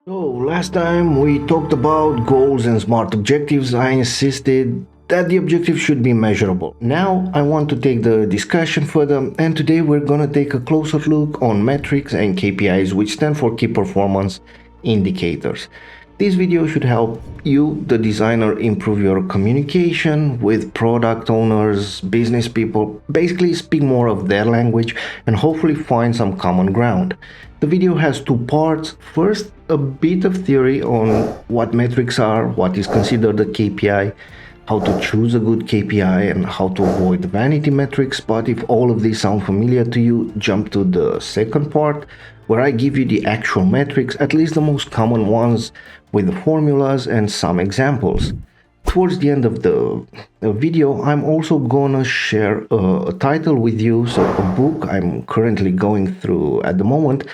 So, last time we talked about goals and smart objectives. I insisted that the objective should be measurable. Now, I want to take the discussion further, and today we're going to take a closer look on metrics and KPIs, which stand for key performance indicators. This video should help you, the designer, improve your communication with product owners, business people, basically speak more of their language and hopefully find some common ground. The video has two parts. First, a bit of theory on what metrics are, what is considered a KPI, how to choose a good KPI, and how to avoid vanity metrics. But if all of these sound familiar to you, jump to the second part where I give you the actual metrics, at least the most common ones, with the formulas and some examples. Towards the end of the video, I'm also gonna share a title with you, so a book I'm currently going through at the moment.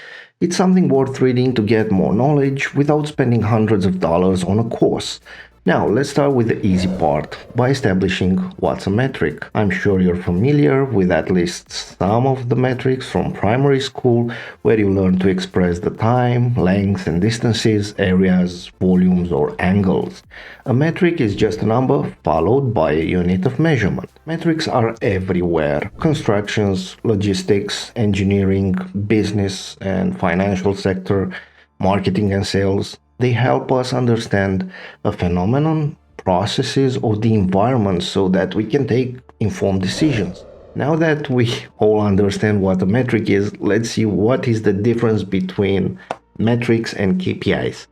It's something worth reading to get more knowledge without spending hundreds of dollars on a course. Now, let's start with the easy part by establishing what's a metric. I'm sure you're familiar with at least some of the metrics from primary school, where you learn to express the time, length, and distances, areas, volumes, or angles. A metric is just a number followed by a unit of measurement. Metrics are everywhere: constructions, logistics, engineering, business and financial sector, marketing and sales. They help us understand a phenomenon, processes, or the environment so that we can take informed decisions. Now that we all understand what a metric is, let's see what is the difference between metrics and KPIs.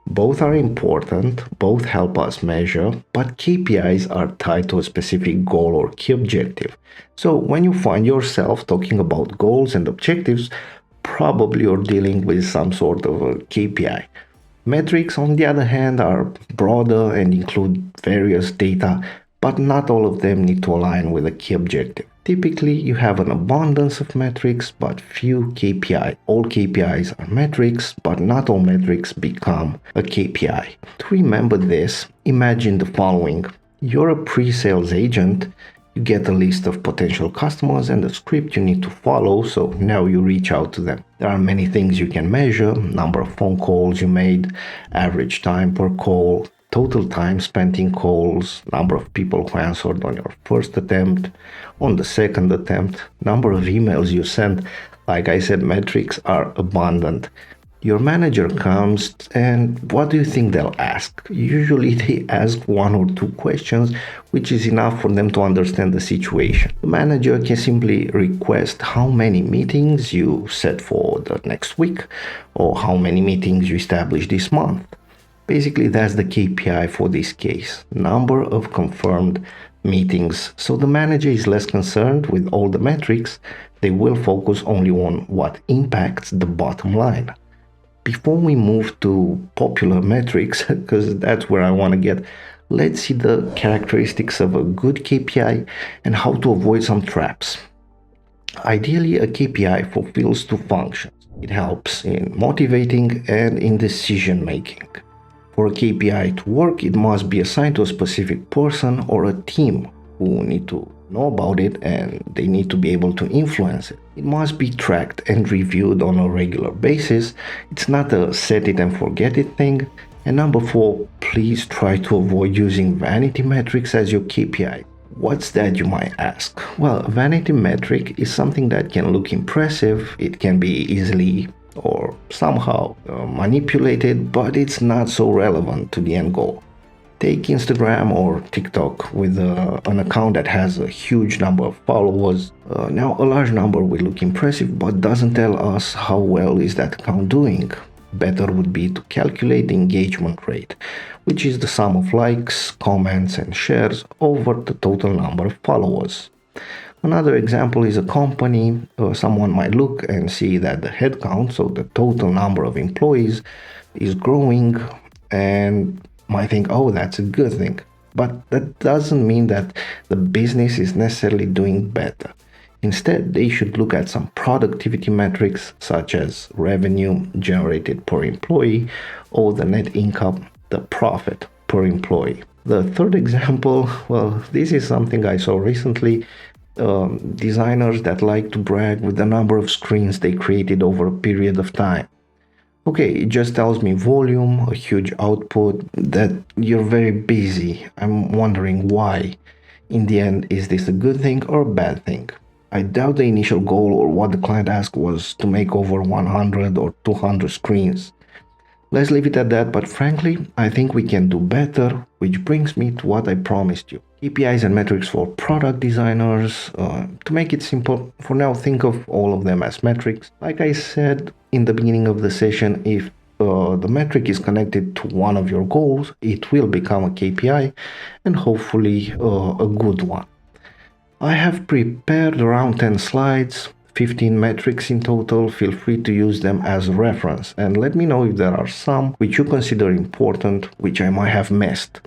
Both are important, both help us measure, but KPIs are tied to a specific goal or key objective. So when you find yourself talking about goals and objectives, probably you're dealing with some sort of a KPI. Metrics, on the other hand, are broader and include various data, but not all of them need to align with a key objective. Typically, you have an abundance of metrics, but few KPI. All KPIs are metrics, but not all metrics become a KPI. To remember this, imagine the following. You're a pre-sales agent. You get a list of potential customers and a script you need to follow, so now you reach out to them. There are many things you can measure: number of phone calls you made, average time per call, total time spent in calls, number of people who answered on your first attempt, on the second attempt, number of emails you sent. Like I said, metrics are abundant. Your manager comes, and what do you think they'll ask? Usually they ask one or two questions, which is enough for them to understand the situation. The manager can simply request how many meetings you set for the next week, or how many meetings you established this month. Basically, that's the KPI for this case: number of confirmed meetings. So the manager is less concerned with all the metrics. They will focus only on what impacts the bottom line. Before we move to popular metrics, because that's where I want to get, let's see the characteristics of a good KPI and how to avoid some traps. Ideally, a KPI fulfills two functions. It helps in motivating and in decision making. For a KPI to work, it must be assigned to a specific person or a team who need to know about it, and they need to be able to influence it. It must be tracked and reviewed on a regular basis. It's not a set it and forget it thing. And number 4, please try to avoid using vanity metrics as your KPI. What's that, you might ask? Well, a vanity metric is something that can look impressive. It can be easily or somehow manipulated, but it's not so relevant to the end goal. Take Instagram or TikTok with an account that has a huge number of followers. Now, a large number will look impressive, but doesn't tell us how well is that account doing. Better would be to calculate the engagement rate, which is the sum of likes, comments, and shares over the total number of followers. Another example is a company. Someone might look and see that the headcount, so the total number of employees, is growing, and might think, oh, that's a good thing. But that doesn't mean that the business is necessarily doing better. Instead, they should look at some productivity metrics such as revenue generated per employee or the net income, the profit per employee. The third example, well, this is something I saw recently. Designers that like to brag with the number of screens they created over a period of time. Okay, it just tells me volume, a huge output, that you're very busy. I'm wondering why. In the end, is this a good thing or a bad thing? I doubt the initial goal or what the client asked was to make over 100 or 200 screens. Let's leave it at that, but frankly, I think we can do better, which brings me to what I promised you. KPIs and metrics for product designers. To make it simple, for now, think of all of them as metrics. Like I said in the beginning of the session, if the metric is connected to one of your goals, it will become a KPI and hopefully a good one. I have prepared around 10 slides, 15 metrics in total. Feel free to use them as a reference and let me know if there are some which you consider important, which I might have missed.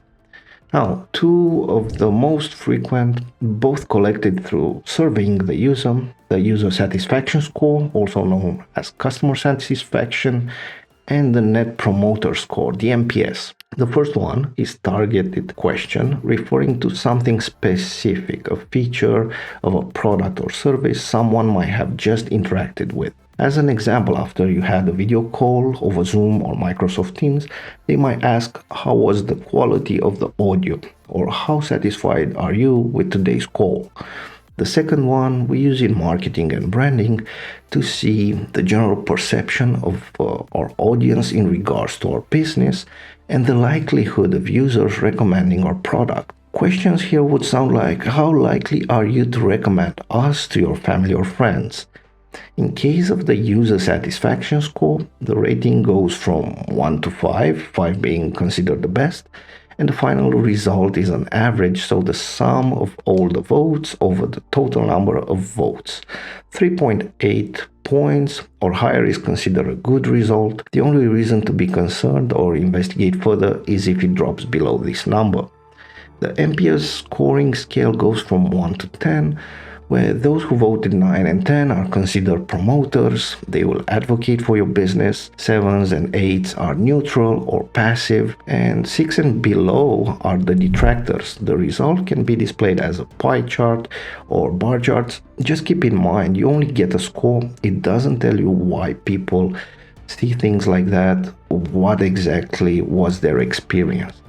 Now, two of the most frequent, both collected through surveying the user satisfaction score, also known as customer satisfaction, and the Net Promoter Score, the NPS. The first one is targeted question referring to something specific, a feature of a product or service someone might have just interacted with. As an example, after you had a video call over Zoom or Microsoft Teams, they might ask how was the quality of the audio or how satisfied are you with today's call. The second one we use in marketing and branding to see the general perception of our audience in regards to our business and the likelihood of users recommending our product. Questions here would sound like, how likely are you to recommend us to your family or friends? In case of the user satisfaction score, the rating goes from 1 to 5, 5 being considered the best, and the final result is an average, so the sum of all the votes over the total number of votes. 3.8 points or higher is considered a good result. The only reason to be concerned or investigate further is if it drops below this number. The NPS scoring scale goes from 1 to 10, where those who voted 9 and 10 are considered promoters. They will advocate for your business. 7s and 8s are neutral or passive, and 6 and below are the detractors. The result can be displayed as a pie chart or bar charts. Just keep in mind, you only get a score. It doesn't tell you why people see things like that, what exactly was their experience.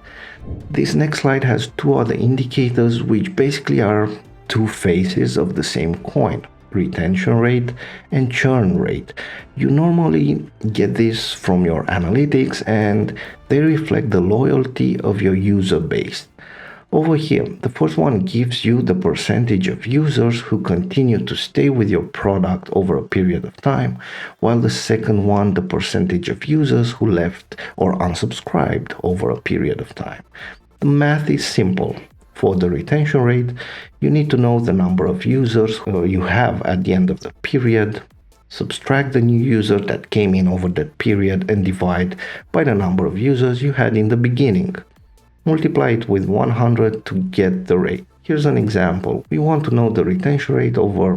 This next slide has two other indicators which basically are two faces of the same coin: retention rate and churn rate. You normally get this from your analytics and they reflect the loyalty of your user base. Over here, the first one gives you the percentage of users who continue to stay with your product over a period of time, while the second one, the percentage of users who left or unsubscribed over a period of time. The math is simple. For the retention rate, you need to know the number of users you have at the end of the period, subtract the new user that came in over that period and divide by the number of users you had in the beginning. Multiply it with 100 to get the rate. Here's an example. We want to know the retention rate over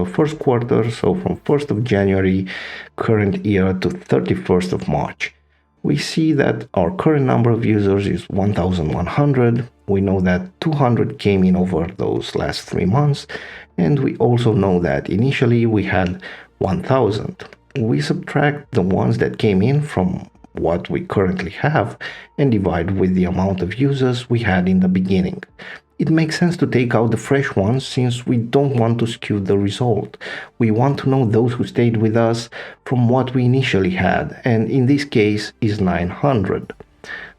first quarter, so from 1st of January current year to 31st of March. We see that our current number of users is 1,100. We know that 200 came in over those last 3 months, and we also know that initially we had 1,000. We subtract the ones that came in from what we currently have and divide with the amount of users we had in the beginning. It makes sense to take out the fresh ones since we don't want to skew the result. We want to know those who stayed with us from what we initially had, and in this case is 900.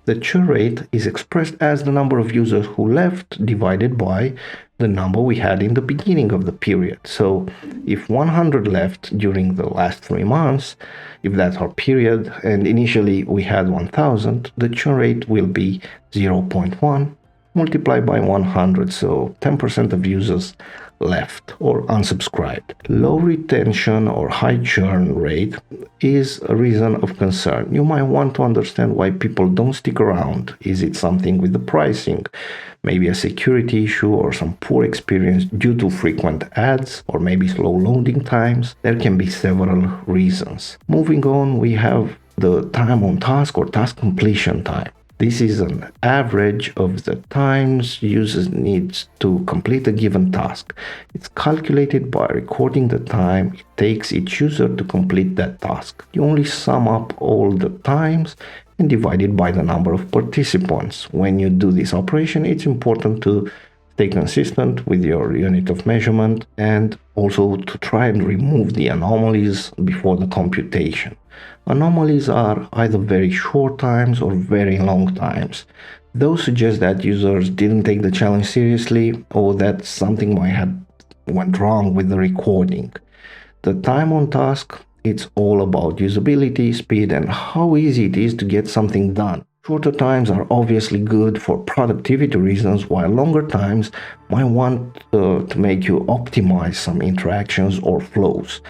The churn rate is expressed as the number of users who left divided by the number we had in the beginning of the period. So if 100 left during the last 3 months, if that's our period, and initially we had 1,000, the churn rate will be 0.1 multiplied by 100, so 10% of users left or unsubscribed. Low retention or high churn rate is a reason of concern. You might want to understand why people don't stick around. Is it something with the pricing? Maybe a security issue or some poor experience due to frequent ads or maybe slow loading times? There can be several reasons. Moving on, we have the time on task or task completion time. This is an average of the times users needs to complete a given task. It's calculated by recording the time it takes each user to complete that task. You only sum up all the times and divide it by the number of participants. When you do this operation, it's important to stay consistent with your unit of measurement and also to try and remove the anomalies before the computation. Anomalies are either very short times or very long times. Those suggest that users didn't take the challenge seriously or that something might have went wrong with the recording. The time on task, it's all about usability, speed, and how easy it is to get something done. Shorter times are obviously good for productivity reasons, while longer times might want to make you optimize some interactions or flows.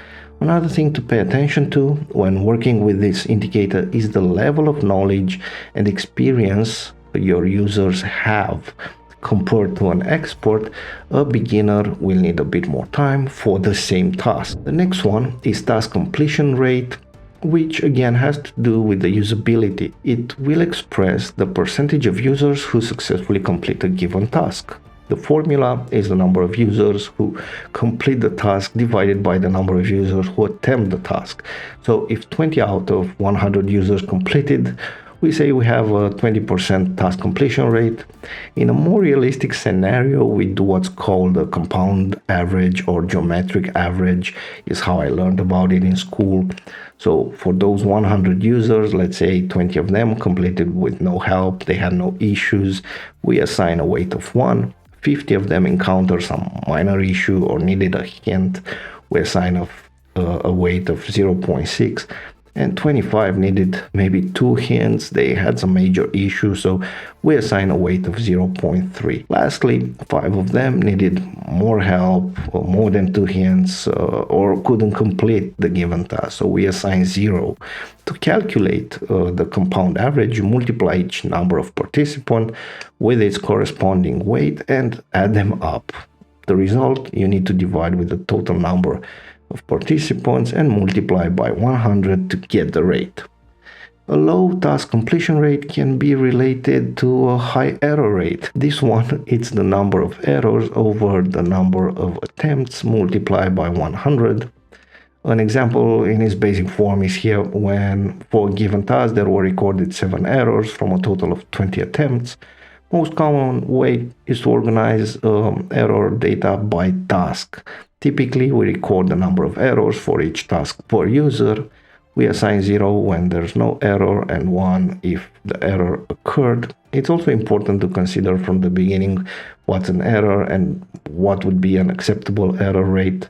Another thing to pay attention to when working with this indicator is the level of knowledge and experience your users have. Compared to an expert, a beginner will need a bit more time for the same task. The next one is task completion rate, which again has to do with the usability. It will express the percentage of users who successfully complete a given task. The formula is the number of users who complete the task divided by the number of users who attempt the task. So if 20 out of 100 users completed, we say we have a 20% task completion rate. In a more realistic scenario, we do what's called a compound average or geometric average, is how I learned about it in school. So for those 100 users, let's say 20 of them completed with no help, they had no issues, we assign a weight of 1. 50 of them encountered some minor issue or needed a hint, we assign a weight of 0.6. And 25 needed maybe 2 hints, they had some major issues, so we assign a weight of 0.3. Lastly, 5 of them needed more help, or more than 2 hints, or couldn't complete the given task, so we assign 0. To calculate the compound average, you multiply each number of participants with its corresponding weight and add them up. The result you need to divide with the total number of participants and multiply by 100 to get the rate. A low task completion rate can be related to a high error rate. This one, it's the number of errors over the number of attempts multiplied by 100. An example in its basic form is here when for a given task there were recorded 7 errors from a total of 20 attempts. Most common way is to organize error data by task. Typically, we record the number of errors for each task per user. We assign 0 when there's no error and 1 if the error occurred. It's also important to consider from the beginning what's an error and what would be an acceptable error rate.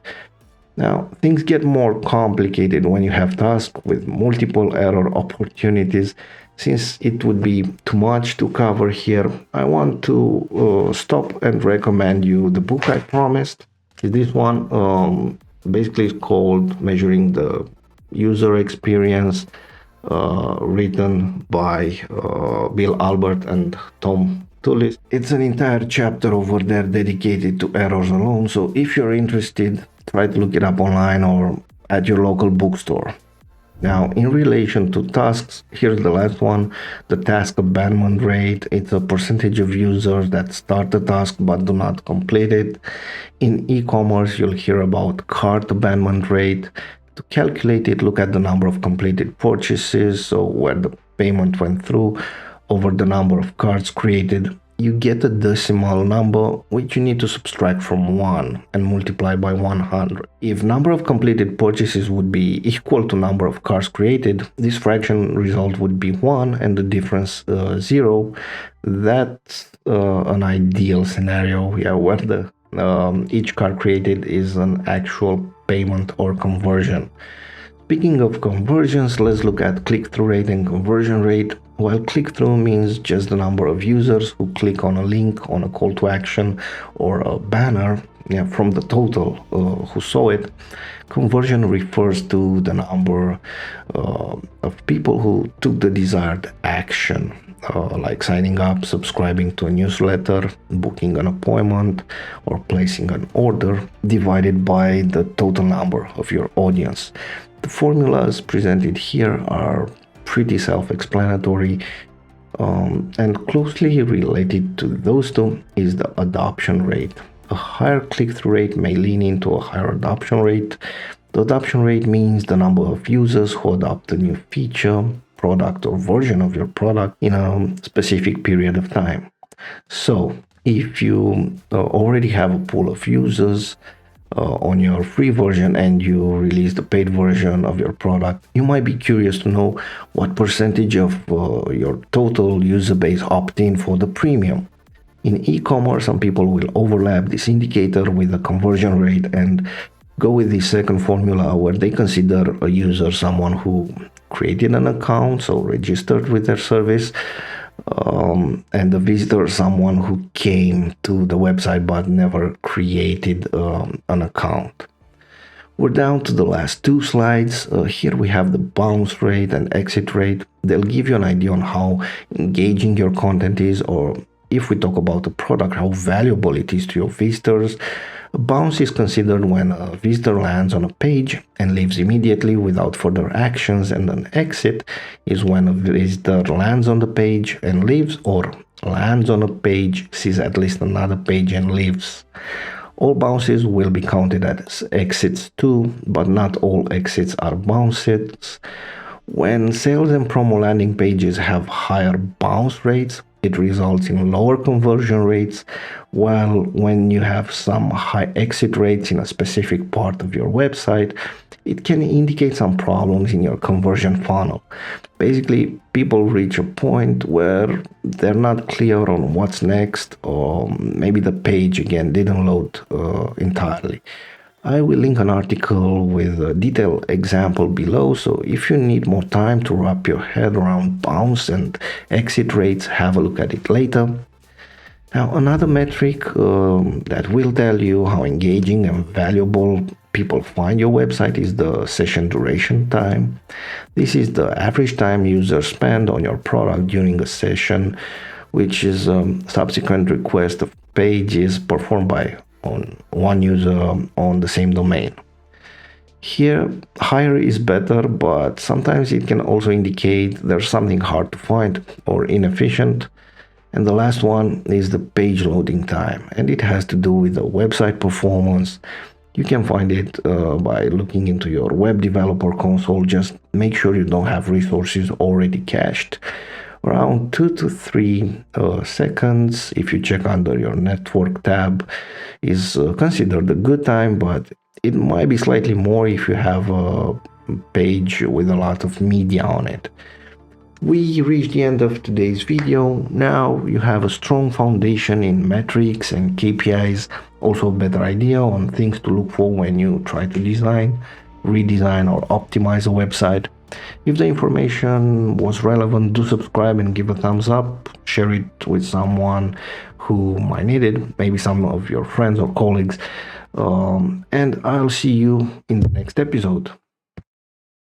Now, things get more complicated when you have tasks with multiple error opportunities. Since it would be too much to cover here, I want to stop and recommend you the book I promised. This one basically is called Measuring the User Experience, written by Bill Albert and Tom Tullis. It's an entire chapter over there dedicated to errors alone, so if you're interested, try to look it up online or at your local bookstore. Now, in relation to tasks, here's the last one, the task abandonment rate. It's a percentage of users that start the task but do not complete it. In e-commerce, you'll hear about cart abandonment rate. To calculate it, look at the number of completed purchases, so where the payment went through, over the number of carts created. You get a decimal number which you need to subtract from 1 and multiply by 100. If number of completed purchases would be equal to number of carts created, this fraction result would be 1 and the difference 0. That's an ideal scenario, where the each cart created is an actual payment or conversion. Speaking of conversions, let's look at click-through rate and conversion rate. While click-through means just the number of users who click on a link, on a call to action, or a banner from the total who saw it, conversion refers to the number of people who took the desired action, like signing up, subscribing to a newsletter, booking an appointment, or placing an order, divided by the total number of your audience. The formulas presented here are pretty self-explanatory. And closely related to those two is the adoption rate. A higher click-through rate may lean into a higher adoption rate. The adoption rate means the number of users who adopt a new feature, product, or version of your product in a specific period of time. So, if you already have a pool of users on your free version and you release the paid version of your product, you might be curious to know what percentage of your total user base opt in for the premium. In e-commerce, some people will overlap this indicator with the conversion rate and go with the second formula where they consider a user someone who created an account, so registered with their service, and the visitor someone who came to the website but never created an account. We're down to the last two slides. Here we have the bounce rate and exit rate. They'll give you an idea on how engaging your content is, or if we talk about the product, how valuable it is to your visitors. A bounce is considered when a visitor lands on a page and leaves immediately without further actions, and an exit is when a visitor lands on the page and leaves, or lands on a page, sees at least another page and leaves. All bounces will be counted as exits too, but not all exits are bounces. When sales and promo landing pages have higher bounce rates, it results in lower conversion rates, while when you have some high exit rates in a specific part of your website, it can indicate some problems in your conversion funnel. Basically, people reach a point where they're not clear on what's next, or maybe the page again didn't load entirely. I will link an article with a detailed example below, so if you need more time to wrap your head around bounce and exit rates, have a look at it later. Now, another metric that will tell you how engaging and valuable people find your website is the session duration time. This is the average time users spend on your product during a session, which is subsequent request of pages performed by on one user on the same domain. Here, higher is better, but sometimes it can also indicate there's something hard to find or inefficient. And the last one is the page loading time, and it has to do with the website performance. You can find it by looking into your web developer console. Just make sure you don't have resources already cached. Around 2 to 3 seconds, if you check under your network tab, is considered a good time, but it might be slightly more if you have a page with a lot of media on it. We reached the end of today's video. Now you have a strong foundation in metrics and KPIs, also a better idea on things to look for when you try to design, redesign, or optimize a website. If the information was relevant, do subscribe and give a thumbs up. Share it with someone who might need it, maybe some of your friends or colleagues. And I'll see you in the next episode.